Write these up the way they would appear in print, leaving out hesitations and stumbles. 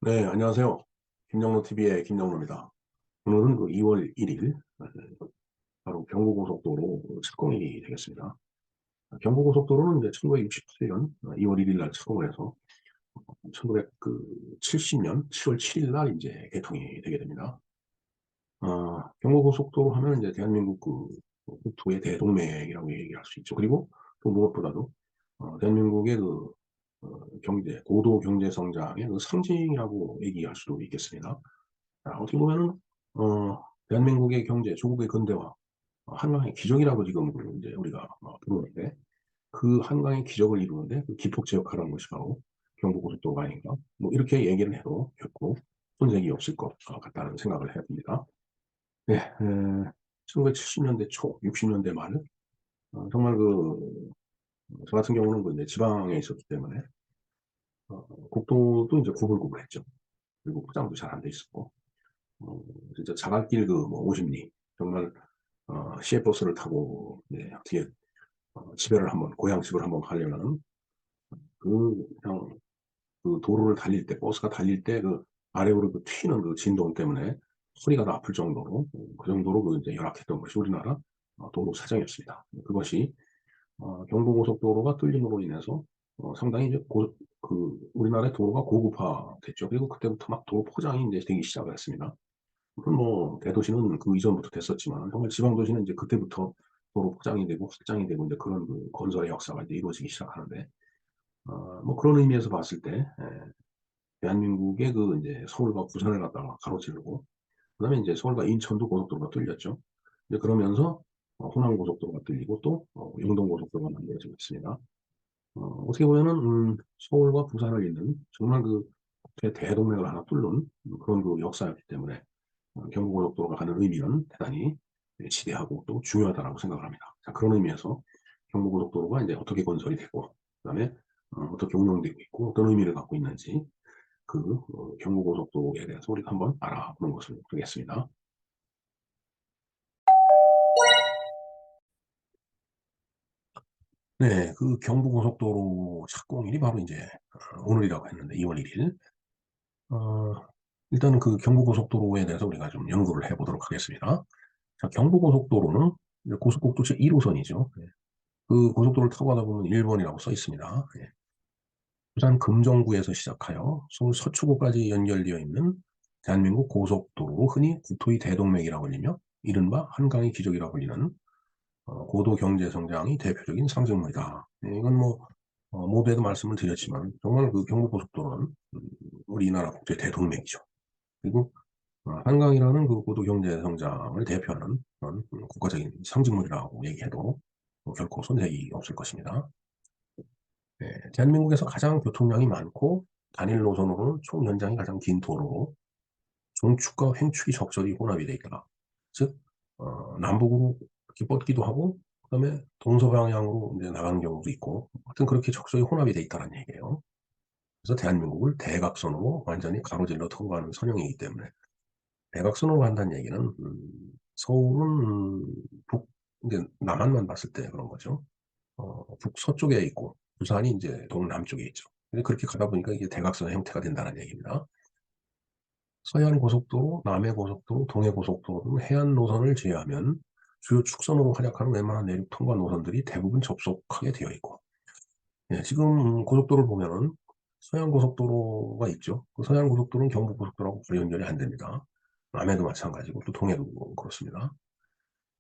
네, 안녕하세요. 김영로 TV의 김영로입니다. 오늘은 그 2월 1일, 바로 경부고속도로 착공일이 되겠습니다. 경부고속도로는 이제 1968년 2월 1일 날 착공을 해서 1970년 7월 7일 날 이제 개통이 되게 됩니다. 경부고속도로 하면 이제 대한민국 국토의 대동맥이라고 얘기할 수 있죠. 그리고 또 무엇보다도 대한민국의 경제, 고도 경제 성장의 그 상징이라고 얘기할 수도 있겠습니다. 자, 어떻게 보면은, 대한민국의 경제, 조국의 근대화, 한강의 기적이라고 지금 이제 우리가 부르는데, 그 한강의 기적을 이루는데 그 기폭제 역할을 하는 것이 바로 경부고속도로가 아닌가. 뭐, 이렇게 얘기를 해도 결코 손색이 없을 것 같다는 생각을 해봅니다. 네, 1970년대 초, 60년대 말, 정말 저 같은 경우는 이제 지방에 있었기 때문에, 국도도 이제 구불구불했죠. 그리고 포장도 잘 안 돼 있었고, 진짜 자갈길 뭐 50리, 정말 시외버스를 타고 어떻게 집에를 한번 고향 집을 한번 가려면 그냥 그 도로를 달릴 때 버스가 달릴 때 그 아래로 튀는 그 진동 때문에 허리가 다 아플 정도로 그 정도로 이제 열악했던 것이 우리나라 도로 사정이었습니다. 그것이 경부고속도로가 뚫림으로 인해서 상당히 이제 우리나라의 도로가 고급화됐죠. 그리고 그때부터 막 도로 포장이 이제 되기 시작을 했습니다. 물론 뭐 대도시는 그 이전부터 됐었지만 정말 지방 도시는 이제 그때부터 도로 포장이 되고 확장이 되고 이제 그런 건설의 역사가 이제 이루어지기 시작하는데 뭐 그런 의미에서 봤을 때 대한민국의 이제 서울과 부산을 갖다가 가로지르고 그다음에 이제 서울과 인천도 고속도로가 뚫렸죠. 이제 그러면서 호남 고속도로가 뚫리고 또 영동 고속도로가 만들어지고 있습니다. 어떻게 보면은 서울과 부산을 잇는 정말 대동맥을 하나 뚫는 그런 역사였기 때문에 경부고속도로가 가는 의미는 대단히 지대하고 또 중요하다고 생각을 합니다. 자, 그런 의미에서 경부고속도로가 이제 어떻게 건설이 되고, 그다음에 어떻게 운영되고 있고, 어떤 의미를 갖고 있는지 경부고속도로에 대해서 우리가 한번 알아보는 것을 하겠습니다. 네, 그 경부고속도로 착공일이 바로 이제 오늘이라고 했는데 2월 1일. 어, 일단은 그 경부고속도로에 대해서 우리가 좀 연구를 해보도록 하겠습니다. 자, 경부고속도로는 이제 고속국도 제1호선이죠. 그 고속도로를 타고 가다 보면 1번이라고 써 있습니다. 예. 부산 금정구에서 시작하여 서울 서초구까지 연결되어 있는 대한민국 고속도로로 흔히 국토의 대동맥이라고 불리며 이른바 한강의 기적이라고 불리는 고도 경제 성장이 대표적인 상징물이다. 예, 이건 뭐 모두에도 말씀을 드렸지만 정말 그 경부고속도로는 우리나라 국제 대동맥이죠. 그리고 한강이라는 그 고도 경제 성장을 대표하는 그런 국가적인 상징물이라고 얘기해도 결코 손색이 없을 것입니다. 네, 대한민국에서 가장 교통량이 많고 단일 노선으로는 총 연장이 가장 긴 도로로 중축과 횡축이 적절히 혼합이 되어 있다. 즉 남북으로 이렇게 뻗기도 하고 그다음에 동서방향으로 이제 나가는 경우도 있고 하여튼 그렇게 적절히 혼합이 되어 있다는 얘기예요. 그래서 대한민국을 대각선으로 완전히 가로질러 통과하는 선형이기 때문에 대각선으로 간다는 얘기는 서울은 이제 남한만 봤을 때 그런 거죠. 북서쪽에 있고 부산이 이제 동남쪽에 있죠. 그렇게 가다 보니까 이게 대각선 형태가 된다는 얘기입니다. 서해안 고속도로, 남해 고속도로, 동해 고속도로 등 해안 노선을 제외하면 주요 축선으로 활약하는 웬만한 내륙 통과 노선들이 대부분 접속하게 되어 있고, 예, 지금 고속도로를 보면은 서해안 고속도로가 있죠. 그 서해안 고속도로는 경부 고속도로하고 바로 연결이 안 됩니다. 남해도 마찬가지고 또 동해도 그렇습니다.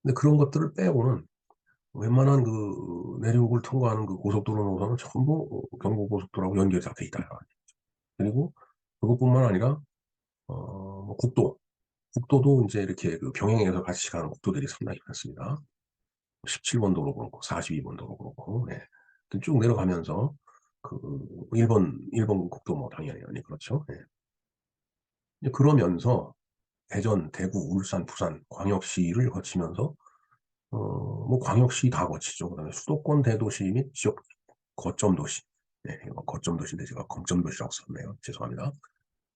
근데 그런 것들을 빼고는 웬만한 내륙을 통과하는 그 고속도로 노선은 전부 경부고속도로하고 연결이 다 돼 있다. 그리고 그것뿐만 아니라 뭐 국도도 이제 이렇게 병행해서 같이 가는 국도들이 상당히 많습니다. 17번 도로 그렇고 42번 도로 그렇고 예. 쭉 내려가면서 그 1번 국도 뭐 당연히 그렇죠. 예. 이제 그러면서 대전, 대구, 울산, 부산 광역시를 거치면서 뭐 광역시 다 거치죠. 그다음에 수도권 대도시 및 지역 거점 도시. 네, 이거 거점 도시인데 제가 검점 도시라고 썼네요. 죄송합니다.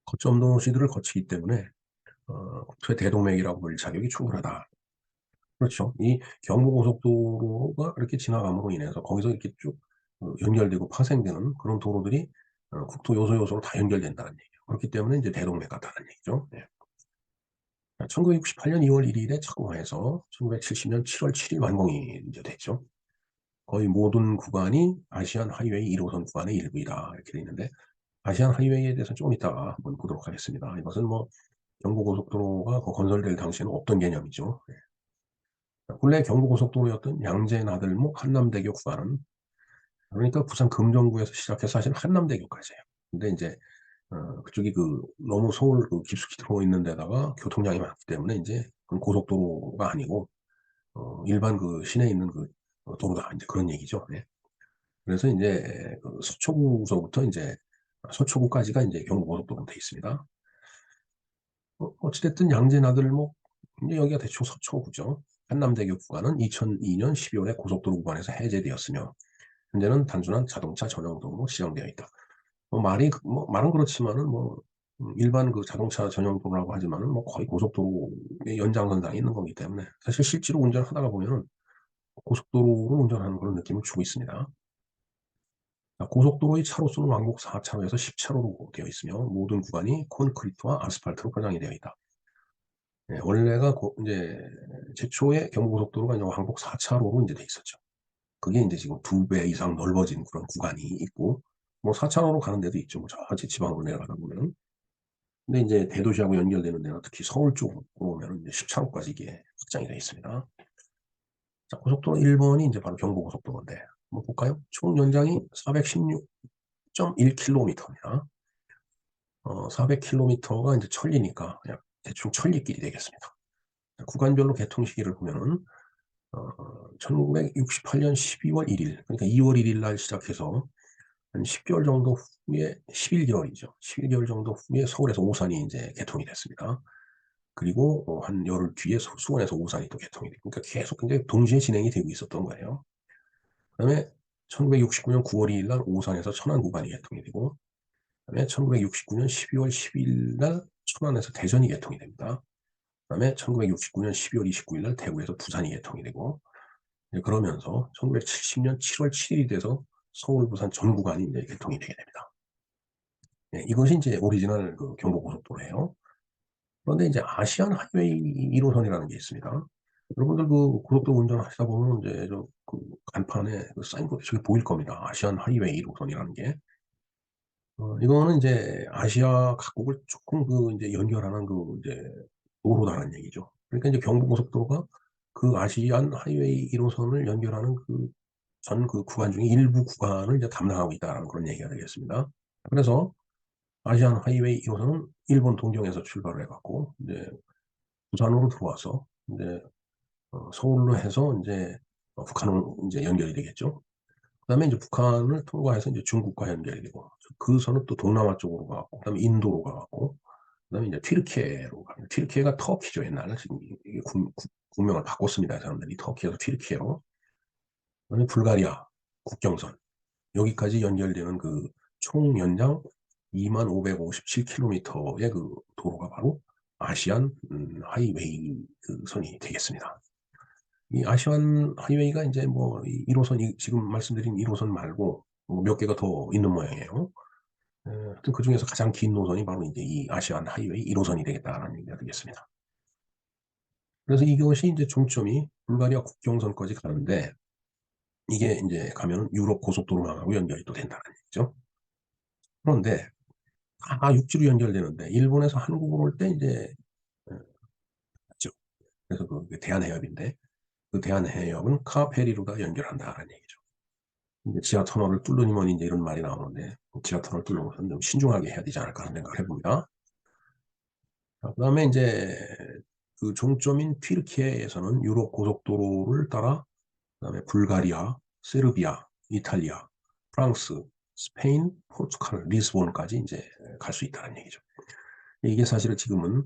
거점 도시들을 거치기 때문에 국토의 대동맥이라고 불릴 자격이 충분하다. 그렇죠. 이 경부고속도로가 이렇게 지나감으로 인해서 거기서 이렇게 쭉 연결되고 파생되는 그런 도로들이 국토 요소로 다 연결된다는 얘기예요. 그렇기 때문에 이제 대동맥 같다는 얘기죠. 예. 1968년 2월 1일에 착공해서 1970년 7월 7일 완공이 이제 됐죠. 거의 모든 구간이 아시안 하이웨이 1호선 구간의 일부이다 이렇게 돼 있는데, 아시안 하이웨이에 대해서는 조금 이따가 한번 보도록 하겠습니다. 이것은 뭐 경부고속도로가 건설될 당시에는 없던 개념이죠. 예. 본래 경부고속도로였던 양재 나들목 한남대교 구간은, 그러니까 부산 금정구에서 시작해서 사실 한남대교까지예요. 근데 이제 그쪽이 너무 서울 깊숙이 들어있는 데다가 교통량이 많기 때문에 이제 그건 고속도로가 아니고 일반 시내에 있는 도로다 이제 그런 얘기죠. 네. 그래서 이제 서초구서부터 이제 서초구까지가 이제 경부고속도로로 돼 있습니다. 어찌됐든 양재나들목 이제 여기가 대충 서초구죠. 한남대교 구간은 2002년 12월에 고속도로 구간에서 해제되었으며 현재는 단순한 자동차 전용도로로 시행되어 있다. 말은 그렇지만은 일반 자동차 전용도로라고 하지만은 거의 고속도로의 연장선상에 있는 거기 때문에 사실 실제로 운전하다가 보면은 고속도로로 운전하는 그런 느낌을 주고 있습니다. 고속도로의 차로수는 왕복 4차로에서 10차로로 되어 있으며 모든 구간이 콘크리트와 아스팔트로 포장이 되어 있다. 네, 원래가 이제 최초의 경부고속도로가 이제 왕복 4차로로 이제 돼 있었죠. 그게 이제 지금 2배 이상 넓어진 그런 구간이 있고, 4차로로 가는 데도 있죠. 저 지방으로 내려가다 보면은. 근데 이제 대도시하고 연결되는 데는 특히 서울 쪽으로 오면 이제 10차로까지 이게 확장이 되어 있습니다. 자, 고속도로 1번이 이제 바로 경부고속도로인데, 한번 볼까요? 총 연장이 416.1km입니다. 400km가 이제 천리니까 그냥 대충 천리길이 되겠습니다. 구간별로 개통 시기를 보면은 1968년 12월 1일, 그러니까 2월 1일 날 시작해서 한 10개월 정도 후에, 11개월이죠. 11개월 정도 후에 서울에서 오산이 이제 개통이 됐습니다. 그리고 한 열흘 뒤에 수원에서 오산이 또 개통이 되고, 그러니까 계속 굉장히 동시에 진행이 되고 있었던 거예요. 그다음에 1969년 9월 2일 날 오산에서 천안 구간이 개통이 되고, 그다음에 1969년 12월 12일 날 천안에서 대전이 개통이 됩니다. 그다음에 1969년 12월 29일 날 대구에서 부산이 개통이 되고, 그러면서 1970년 7월 7일이 돼서 서울 부산 전 구간이 이제 개통이 되게 됩니다. 네, 이것이 이제 오리지널 경부고속도로예요. 그런데 이제 아시안 하이웨이 1호선이라는 게 있습니다. 여러분들 고속도로 운전하시다 보면 이제 간판에 사인보드 저게 보일 겁니다. 아시안 하이웨이 1호선이라는 게. 이거는 이제 아시아 각국을 조금 이제 연결하는 이제 도로다라는 얘기죠. 그러니까 이제 경부고속도로가 아시안 하이웨이 1호선을 연결하는 전 구간 중에 일부 구간을 이제 담당하고 있다는 그런 얘기가 되겠습니다. 그래서 아시안 하이웨이 1호선은 일본 동경에서 출발을 해갖고 이제 부산으로 들어와서 이제 서울로 해서 이제 북한으로 이제 연결이 되겠죠. 그다음에 이제 북한을 통과해서 이제 중국과 연결이 되고, 그 선은 또 동남아 쪽으로 가고, 그다음에 인도로 가고, 그다음에 이제 튀르키예로 가고, 튀르키예가 터키죠. 옛날에 지금 이게 국명을 바꿨습니다. 사람들이 터키에서 튀르키예로. 그다음에 불가리아 국경선 여기까지 연결되는 총 연장 2557km의 도로가 바로 아시안 하이웨이 선이 되겠습니다. 이 아시안 하이웨이가 이제 1호선, 지금 말씀드린 1호선 말고 몇 개가 더 있는 모양이에요. 하여튼 그 중에서 가장 긴 노선이 바로 이제 이 아시안 하이웨이 1호선이 되겠다라는 얘기가 되겠습니다. 그래서 이것이 이제 종점이 불가리아 국경선까지 가는데, 이게 이제 가면 유럽 고속도로망하고 연결이 또 된다는 얘기죠. 그런데 다 육지로 연결되는데 일본에서 한국으로 올 때 이제 맞죠. 그래서 대한해협인데 그 대한해협은 카페리루가 연결한다는 얘기죠. 이제 지하 터널을 뚫느니 뭐니 이제 이런 말이 나오는데, 지하 터널 뚫는 것은 좀 신중하게 해야 되지 않을까 하는 생각을 해봅니다. 그다음에 이제 종점인 튀르키예에서는 유럽 고속도로를 따라 그다음에 불가리아, 세르비아, 이탈리아, 프랑스, 스페인, 포르투갈, 리스본까지 이제 갈 수 있다는 얘기죠. 이게 사실은 지금은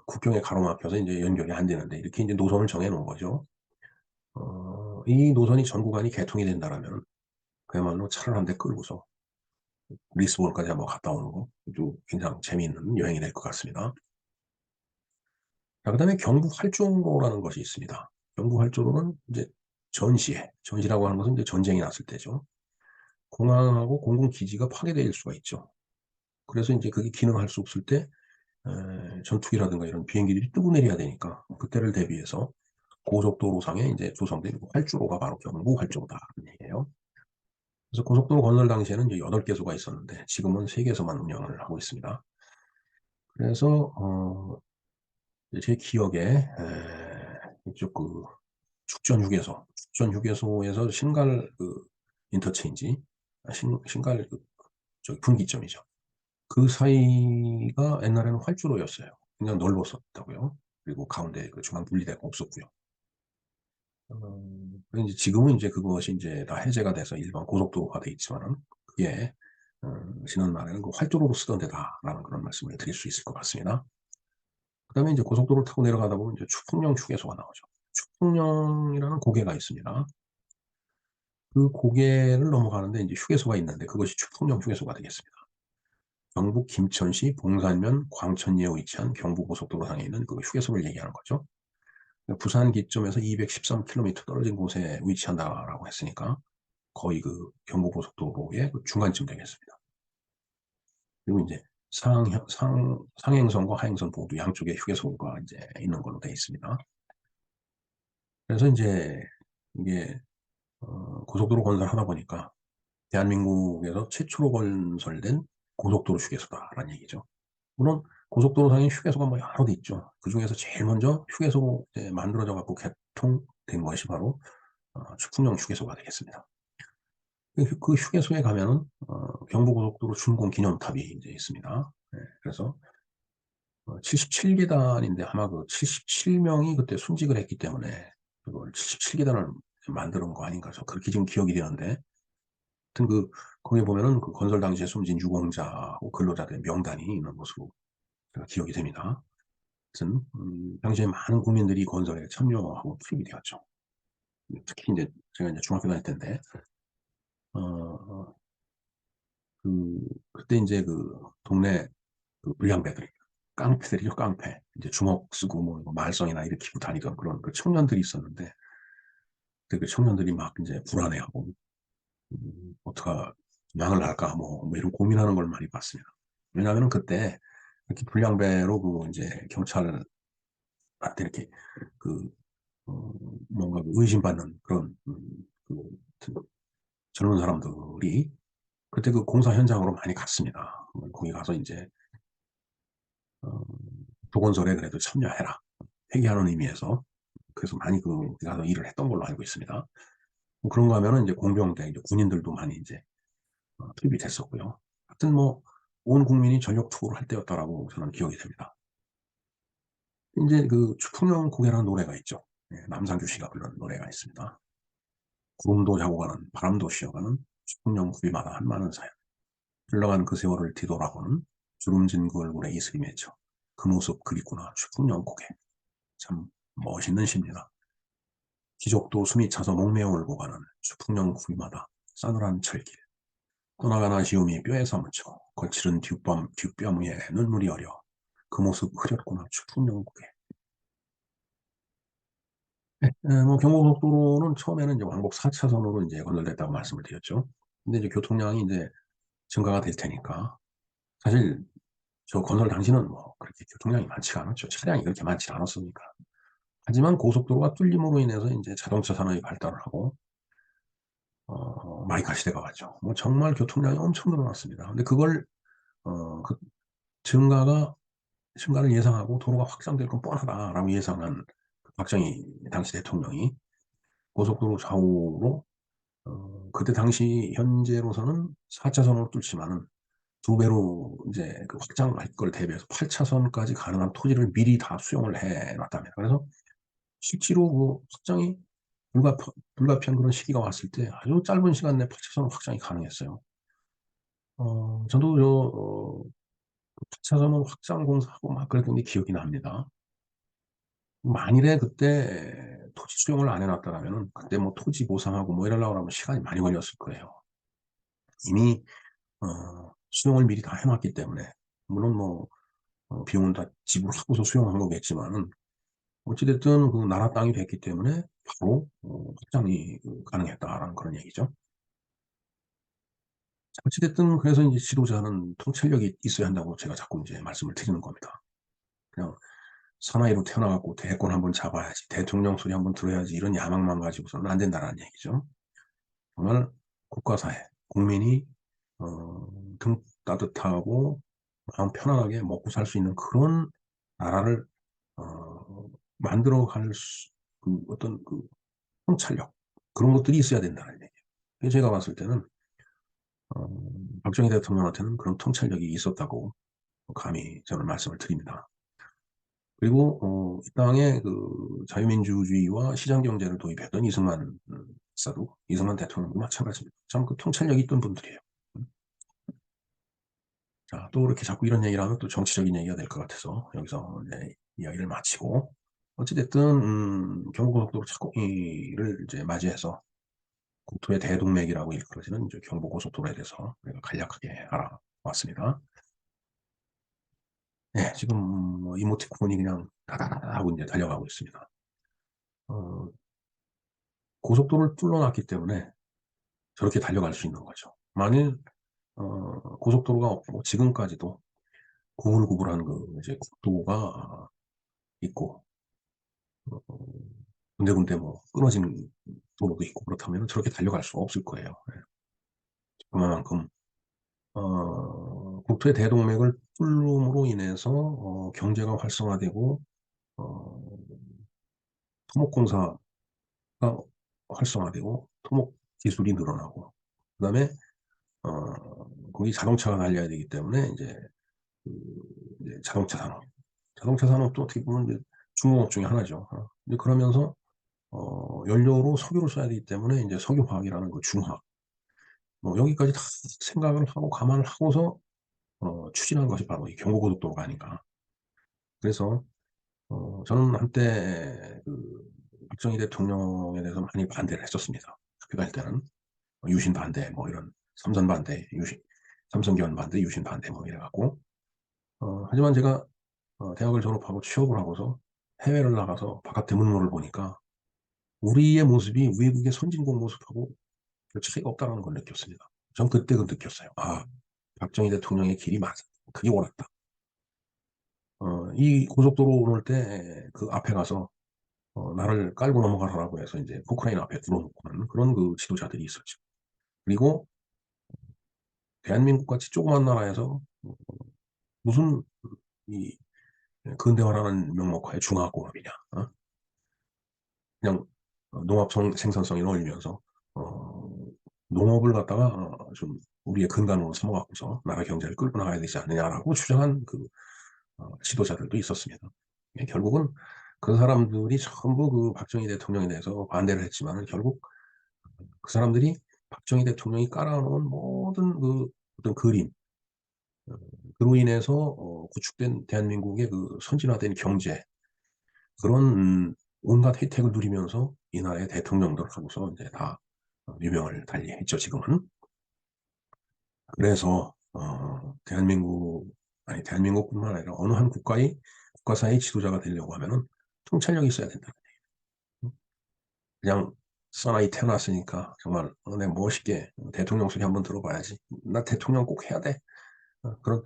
국경에 가로막혀서 이제 연결이 안 되는데 이렇게 이제 노선을 정해 놓은 거죠. 이 노선이 전 구간이 개통이 된다라면 그야말로 차를 한 대 끌고서 리스본까지 한번 갔다 오는 것도 굉장히 재미있는 여행이 될 것 같습니다. 자, 그다음에 경부 활주로라는 것이 있습니다. 경부 활주로는 이제 전시라고 하는 것은 이제 전쟁이 났을 때죠. 공항하고 공군기지가 파괴될 수가 있죠. 그래서 이제 그게 기능할 수 없을 때 전투기라든가 이런 비행기들이 뜨고 내려야 되니까 그때를 대비해서 고속도로상에 이제 조성된 그 활주로가 바로 경부 활주로다라는 얘기예요. 그래서 고속도로 건설 당시에는 이제 8개소가 있었는데 지금은 3개소만 운영을 하고 있습니다. 그래서 제 기억에 이쪽 그 축전휴게소에서 신갈 그 인터체인지, 신갈 그 저기 분기점이죠. 그 사이가 옛날에는 활주로였어요. 그냥 넓었었다고요. 그리고 가운데 그 중앙 분리대가 없었고요. 이제 지금은 이제 그것이 이제 다 해제가 돼서 일반 고속도로가 돼 있지만은 그게 지난 날에는 그 활주로로 쓰던 데다라는 그런 말씀을 드릴 수 있을 것 같습니다. 그다음에 이제 고속도로를 타고 내려가다 보면 이제 추풍령 휴게소가 나오죠. 추풍령이라는 고개가 있습니다. 그 고개를 넘어가는데 이제 휴게소가 있는데 그것이 추풍령 휴게소가 되겠습니다. 경북 김천시 봉산면 광천리에 위치한 경부고속도로상에 있는 그 휴게소를 얘기하는 거죠. 부산 기점에서 213km 떨어진 곳에 위치한다라고 했으니까 거의 그 경부고속도로의 그 중간쯤 되겠습니다. 그리고 이제 상행선과 하행선 모두 양쪽에 휴게소가 이제 있는 걸로 되어 있습니다. 그래서 이제 이게 고속도로 건설하다 보니까 대한민국에서 최초로 건설된 고속도로 휴게소다라는 얘기죠. 물론 고속도로상에 휴게소가 뭐 여러 대 있죠. 그 중에서 제일 먼저 휴게소 만들어져 갖고 개통된 것이 바로 축풍령 휴게소가 되겠습니다. 그 휴게소에 가면은 경부고속도로 준공 기념탑이 이제 있습니다. 네, 그래서 77기단인데 아마 그 77명이 그때 순직을 했기 때문에 그걸 77기단을 만드는 거 아닌가 저 그렇게 지금 기억이 되는데 하여튼 거기 보면은 그 건설 당시에 숨진 유공자하고 근로자들의 명단이 있는 것으로 제가 기억이 됩니다. 하여튼 당시에 많은 국민들이 건설에 참여하고 투입이 되었죠. 특히 이제 제가 이제 중학교 다닐 때인데 어, 그때 이제 그 동네 그 불량배들이 깡패들이죠, 깡패. 이제 주먹 쓰고 뭐 말썽이나 일으키고 다니던 그런 그 청년들이 있었는데 그 청년들이 막 이제 불안해하고 어떡하 망을 날까 뭐 이런 고민하는 걸 많이 봤습니다. 왜냐하면 그때 이렇게 불량배로 그 이제 경찰한테 이렇게 그 어, 뭔가 그 의심받는 그런 그 젊은 사람들이 그때 그 공사 현장으로 많이 갔습니다. 거기 가서 이제 어, 도건설에 그래도 참여해라. 회계하는 의미에서 그래서 많이 그 가서 일을 했던 걸로 알고 있습니다. 뭐 그런가 하면은 이제 공병대, 이제 군인들도 많이 이제 투입이 됐었고요. 하여튼 뭐 온 국민이 전력 투구를 할 때였다라고 저는 기억이 됩니다. 이제 그 추풍령 고개라는 노래가 있죠. 예, 남상규 씨가 부른 노래가 있습니다. 구름도 자고 가는 바람도 쉬어가는 추풍령 구비마다 한많은 사연. 흘러간 그 세월을 뒤돌아보는 주름진 그 얼굴에 이슬이 맺혀 그 모습 그립구나 추풍령 고개. 참 멋있는 시입니다. 기적도 숨이 차서 목매어 울고 가는 추풍령 구비마다 싸늘한 철길. 떠나간 아쉬움이 뼈에 사무쳐 거칠은 뒷밤 위에 눈물이 어려 그 모습 흐렸구나 추풍령 고개. 뭐 경부고속도로는 처음에는 이제 왕복 4차선으로 이제 건설됐다고 말씀을 드렸죠. 근데 이제 교통량이 이제 증가가 될 테니까 사실 저 건설 당시는 뭐 그렇게 교통량이 많지가 않았죠. 차량이 그렇게 많지 않았으니까. 하지만 고속도로가 뚫림으로 인해서 이제 자동차 산업이 발달을 하고 마이카 시대가 왔죠. 뭐 정말 교통량이 엄청 늘어났습니다. 근데 그걸 그 증가를 예상하고 도로가 확장될 건 뻔하다라고 예상한 박정희 당시 대통령이 고속도로 좌우로 그때 당시 현재로서는 4차선으로 뚫지만은 2배로 이제 그 확장할 걸 대비해서 8차선까지 가능한 토지를 미리 다 수용을 해 놨답니다. 그래서 실제로 그 확장이 불가피한 그런 시기가 왔을 때 아주 짧은 시간 내에 8차선 확장이 가능했어요. 저도 8차선으로 확장 공사하고 막 그랬던 게 기억이 납니다. 만일에 그때 토지 수용을 안 해놨더라면은 그때 뭐 토지 보상하고 뭐 이러려고 하면 시간이 많이 걸렸을 거예요. 이미 수용을 미리 다 해놨기 때문에 물론 뭐 비용은 다 지불하고서 수용한 거겠지만은 어찌됐든 그 나라 땅이 됐기 때문에 바로 확장이 가능했다라는 그런 얘기죠. 어찌됐든 그래서 이제 지도자는 통찰력이 있어야 한다고 제가 자꾸 이제 말씀을 드리는 겁니다. 그냥 사나이로 태어나갖고 대권 한번 잡아야지, 대통령 소리 한번 들어야지, 이런 야망만 가지고서는 안 된다는 얘기죠. 정말 국가사회, 국민이 등 따뜻하고 마음 편안하게 먹고 살 수 있는 그런 나라를 만들어 갈 그 어떤 그 통찰력, 그런 것들이 있어야 된다는 얘기예요. 그래서 제가 봤을 때는 어, 박정희 대통령한테는 그런 통찰력이 있었다고 감히 저는 말씀을 드립니다. 그리고 이 땅에 그 자유민주주의와 시장경제를 도입했던 이승만 박사도, 이승만 대통령도 마찬가지입니다. 참 그 통찰력이 있던 분들이에요. 자, 또 이렇게 자꾸 이런 얘기를 하면 또 정치적인 얘기가 될 것 같아서 여기서 이제 이야기를 마치고, 어찌됐든 경부고속도로 착공일을 이제 맞이해서 국토의 대동맥이라고 일컬어지는 이제 경부고속도로에 대해서 우리가 간략하게 알아봤습니다. 네, 지금 뭐 이모티콘이 그냥 다다다다 하고 이제 달려가고 있습니다. 어, 고속도로를 뚫어놨기 때문에 저렇게 달려갈 수 있는 거죠. 만일 고속도로가 없고 지금까지도 구불구불한 그 이제 국도가 있고 어, 군데군데 뭐 끊어진 도로도 있고 그렇다면 저렇게 달려갈 수가 없을 거예요. 예. 그만큼 국토의 대동맥을 뚫음으로 인해서 경제가 활성화되고 어, 토목공사가 활성화되고 토목 기술이 늘어나고 그다음에 거기 자동차가 달려야 되기 때문에 이제, 그 이제 자동차 산업도 어떻게 보면 이제 중공업 중에 하나죠. 이제 그러면서 연료로 석유를 써야 되기 때문에 이제 석유화학이라는 그 중화학, 뭐 여기까지 다 생각을 하고 감안을 하고서 추진한 것이 바로 이 경부고속도로가 아닌가. 그래서 저는 한때 그 박정희 대통령에 대해서 많이 반대를 했었습니다. 학교 다닐 때는 유신 반대, 뭐 이런 삼선 반대, 유신 삼선견 반대, 유신 반대 뭐 이래갖고 하지만 제가 대학을 졸업하고 취업을 하고서 해외를 나가서 바깥의 문물을 보니까 우리의 모습이 외국의 선진국 모습하고 별 차이가 없다는 걸 느꼈습니다. 전 그때 그 느꼈어요. 아, 박정희 대통령의 길이 맞아. 그게 옳았다. 이 고속도로 오를 때 그 앞에 가서 나를 깔고 넘어가라고 해서 이제 포크레인 앞에 들어놓고 하는 그런 그 지도자들이 있었죠. 그리고 대한민국 같이 조그만 나라에서 무슨 이 근대화라는 명목하에 중화학공업이냐. 그냥 농업 생산성이 올리면서 어, 농업을 갖다가 좀 우리의 근간으로 삼아갖고서 나라 경제를 끌고 나가야 되지 않느냐라고 주장한 그 지도자들도 있었습니다. 결국은 그 사람들이 전부 그 박정희 대통령에 대해서 반대를 했지만 결국 그 사람들이 박정희 대통령이 깔아놓은 모든 그 어떤 그림, 어, 그로 인해서 구축된 대한민국의 그 선진화된 경제, 그런 온갖 혜택을 누리면서 이 나라의 대통령들 하고서 이제 다 유명을 달리했죠, 지금은. 그래서 대한민국, 아니 대한민국뿐만 아니라 어느 한 국가사의 지도자가 되려고 하면은 통찰력이 있어야 된다. 그냥 사나이 태어났으니까 정말 내 멋있게 대통령 소리 한번 들어봐야지. 나 대통령 꼭 해야 돼. 그런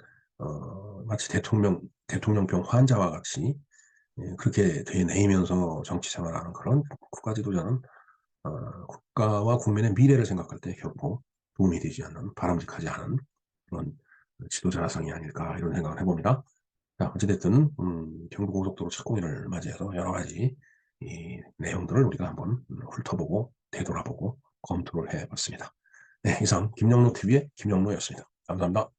마치 대통령병 환자와 같이 그렇게 되뇌이면서 정치 생활하는 그런 국가 지도자는 국가와 국민의 미래를 생각할 때 결코 도움이 되지 않는, 바람직하지 않은 그런 지도자상이 아닐까 이런 생각을 해봅니다. 자, 어찌됐든 경부고속도로 착공일을 맞이해서 여러 가지 이 내용들을 우리가 한번 훑어보고 되돌아보고 검토를 해봤습니다. 네, 이상 김영로 TV의 김영로였습니다. 감사합니다.